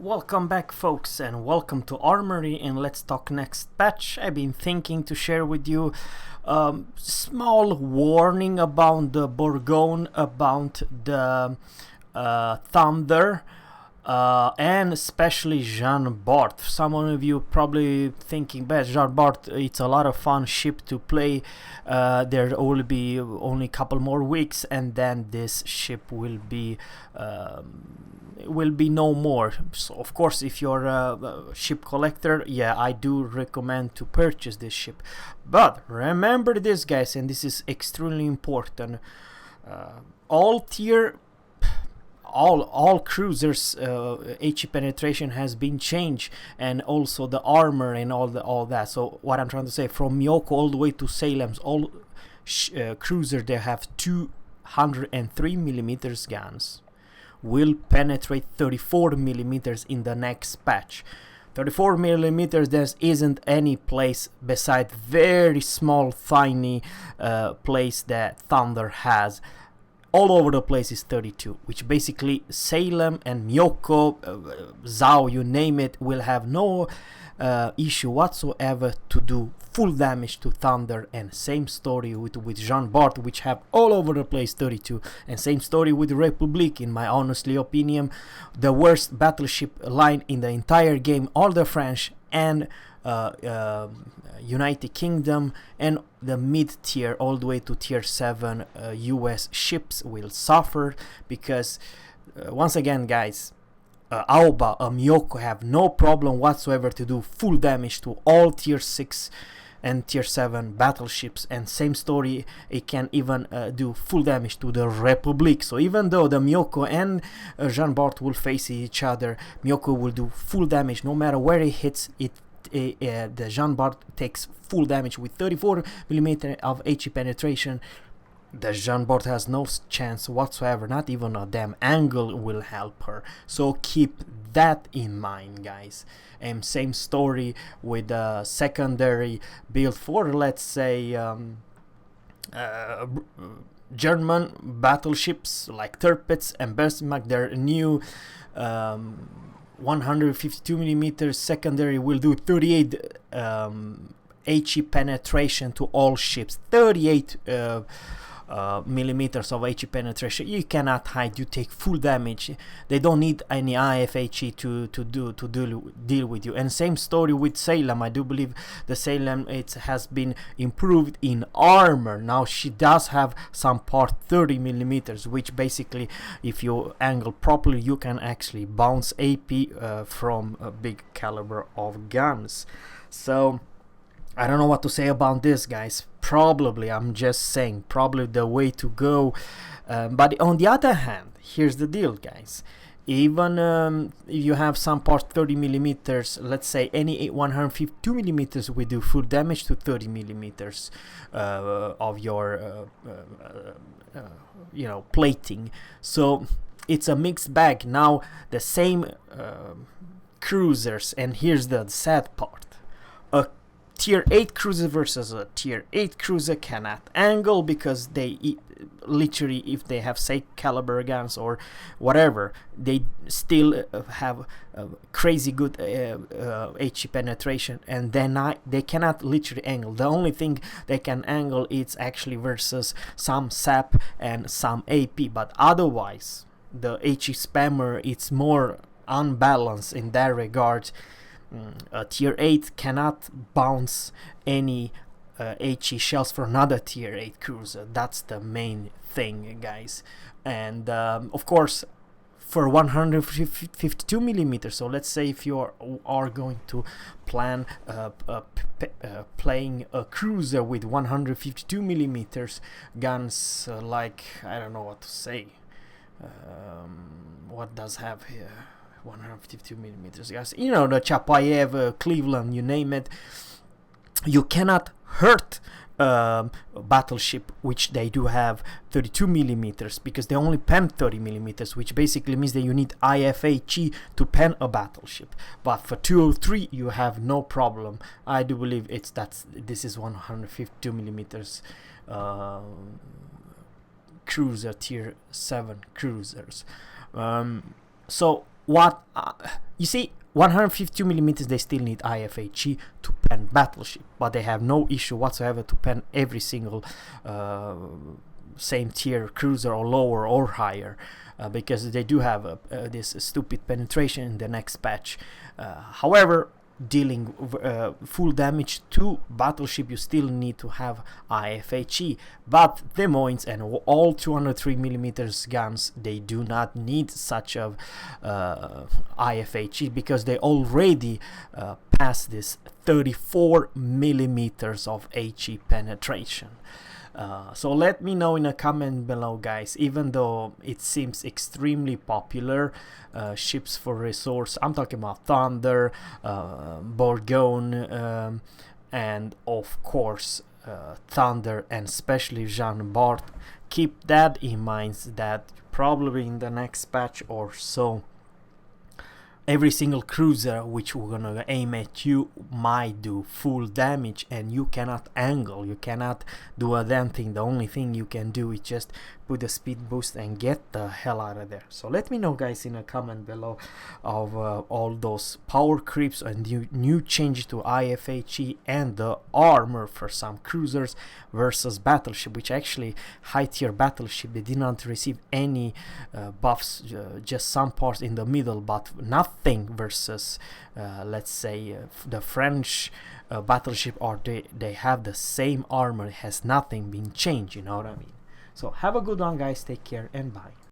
Welcome back, folks, and welcome to Armory and Let's Talk Next Patch. I've been thinking to share with you small warning about the Bourgogne, about the Thunder, and especially Jean Bart. Some of you probably thinking, "But Jean Bart, it's a lot of fun ship to play. There will be only a couple more weeks, and then this ship will be no more." So of course, if you're a ship collector, yeah, I do recommend to purchase this ship. But remember this, guys, and this is extremely important. All tier all cruisers HE penetration has been changed, and also the armor and all that. So what I'm trying to say, from Myoko all the way to Salem's, all cruiser they have 203 millimeters guns will penetrate 34 millimeters in the next patch. 34 millimeters, there isn't any place beside very small tiny place that Thunder has. All over the place is 32, which basically Salem and Myoko, Zao, you name it, will have no issue whatsoever to do full damage to Thunder. And same story with Jean Bart, which have all over the place 32, and same story with Republic. In my honestly opinion, the worst battleship line in the entire game. All the French and United Kingdom and the mid tier all the way to tier 7 US ships will suffer, because once again, guys, Aoba, Myoko have no problem whatsoever to do full damage to all tier 6 and tier 7 battleships, and same story, it can even do full damage to the Republic. So even though the Myoko and Jean Bart will face each other, Myoko will do full damage no matter where it hits it. The Jean Bart takes full damage with 34 millimeter of HE penetration. The Jean Bart has no chance whatsoever, not even a damn angle will help her. So keep that in mind, guys. And same story with the secondary build for, let's say, German battleships like Tirpitz and Bismarck. Their new 152 millimeters secondary will do 38 HE penetration to all ships. 38 millimeters of HE penetration. You cannot hide. You take full damage. They don't need any IFHE to deal with you. And same story with Salem. I do believe the Salem, it has been improved in armor. Now she does have some part 30 millimeters, which basically, if you angle properly, you can actually bounce AP from a big caliber of guns. So I don't know what to say about this, guys. Probably, I'm just saying, probably the way to go. But on the other hand, here's the deal, guys. Even if you have some part 30 millimeters, let's say any 152 millimeters will do full damage to 30 millimeters of your plating. So it's a mixed bag. Now the same cruisers, and here's the sad part. A tier 8 cruiser versus a tier 8 cruiser cannot angle, because they literally, if they have say caliber guns or whatever, they still have crazy good HE penetration, and then they cannot literally angle. The only thing they can angle is actually versus some SAP and some AP, but otherwise the HE spammer, it's more unbalanced in that regard. Tier 8 cannot bounce any HE shells for another tier 8 cruiser. That's the main thing, guys. And of course, for 152 millimeters, so let's say if you are going to plan playing a cruiser with 152 millimeters guns, like, I don't know what to say, what does have here 152 millimeters, guys, you know, the Chapayev, Cleveland, you name it. You cannot hurt battleship which they do have 32 millimeters, because they only pen 30 millimeters, which basically means that you need IFHE to pen a battleship. But for 203 you have no problem. I do believe this is 152 millimeters cruiser, tier 7 cruisers. So what you see, 152 millimeters, they still need IFHE to pen battleship, but they have no issue whatsoever to pen every single same tier cruiser or lower or higher, because they do have this stupid penetration in the next patch. However, dealing full damage to battleship, you still need to have IFHE, but the Moines and all 203 millimeters guns, they do not need such a IFHE, because they already pass this 34 millimeters of HE penetration. So let me know in a comment below, guys. Even though it seems extremely popular, ships for resource, I'm talking about Thunder, Bourgogne, and of course Thunder, and especially Jeanne Bart. Keep that in mind, that probably in the next patch or so, every single cruiser which we're gonna aim at you might do full damage, and you cannot angle, you cannot do a damn thing. The only thing you can do is just put the speed boost and get the hell out of there. So let me know, guys, in a comment below of all those power creeps and new changes to IFHE and the armor for some cruisers versus battleship, which actually high tier battleship, they did not receive any buffs, just some parts in the middle, but nothing versus let's say the French battleship, or they have the same armor, it has nothing been changed, you know what I mean? So have a good one, guys, take care and bye.